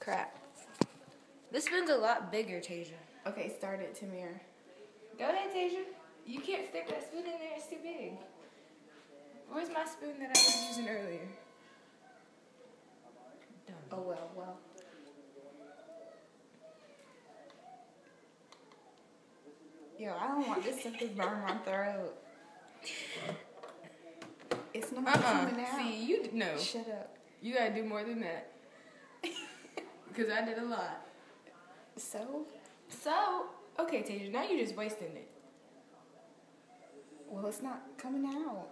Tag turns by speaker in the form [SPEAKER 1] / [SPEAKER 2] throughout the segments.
[SPEAKER 1] Crap. This spoon's a lot bigger, Tasia.
[SPEAKER 2] Okay, start it, Tamir.
[SPEAKER 1] Go ahead, Tasia. You can't stick that spoon in there. It's too big. Where's my spoon that I was using earlier? Done.
[SPEAKER 2] Oh, well. Yo, I don't want this stuff to burn my throat. It's not coming out.
[SPEAKER 1] See, no.
[SPEAKER 2] Shut up.
[SPEAKER 1] You gotta do more than that. Because I did a lot.
[SPEAKER 2] So,
[SPEAKER 1] okay, Tasia, now you're just wasting it.
[SPEAKER 2] well, it's not coming out.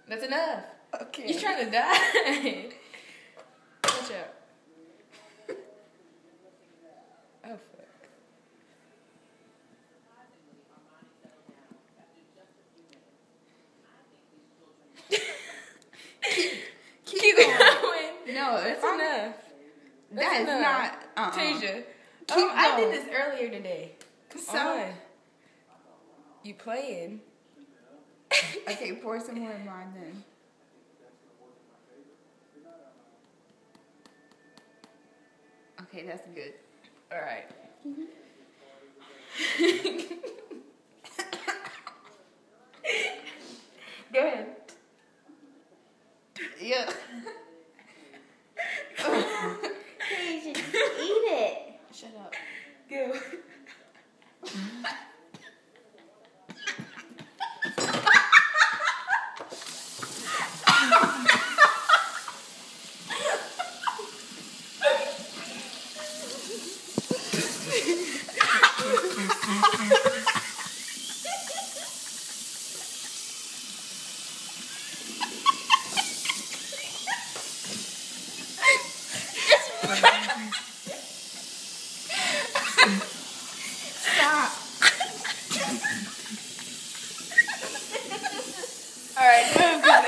[SPEAKER 1] That's enough.
[SPEAKER 2] Okay.
[SPEAKER 1] You're trying to die. Watch out. Oh, fuck. Keep going.
[SPEAKER 2] No,
[SPEAKER 1] That's enough.
[SPEAKER 2] That is not.
[SPEAKER 1] Tasia.
[SPEAKER 2] Keep
[SPEAKER 1] I did
[SPEAKER 2] going.
[SPEAKER 1] this earlier today.
[SPEAKER 2] So,
[SPEAKER 1] You playing?
[SPEAKER 2] okay, pour some more in mine then. Okay, that's good.
[SPEAKER 1] All right. Go ahead.
[SPEAKER 2] Yeah.
[SPEAKER 3] Tasia, just eat it.
[SPEAKER 1] Shut up. Go.
[SPEAKER 2] Stop.
[SPEAKER 1] All right, move now.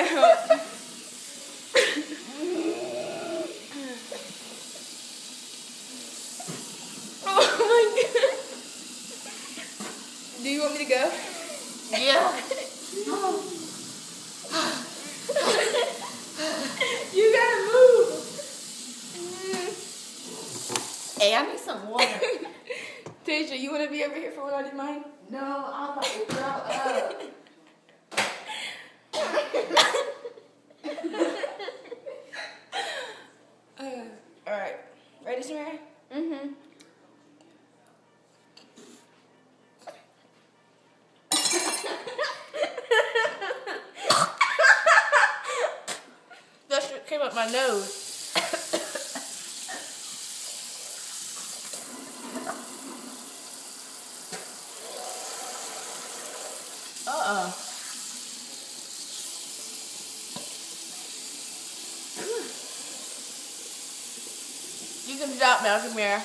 [SPEAKER 1] Oh my god. Do you want me to go?
[SPEAKER 2] Yeah.
[SPEAKER 1] You gotta move.
[SPEAKER 2] Hey, I need some water.
[SPEAKER 1] Tasia, you want to be over here for when I do mine?
[SPEAKER 2] No, I'm about to throw up.
[SPEAKER 1] All right. Ready, Samara?
[SPEAKER 3] Mm-hmm.
[SPEAKER 1] That shit came up my nose. You can stop now, Samara.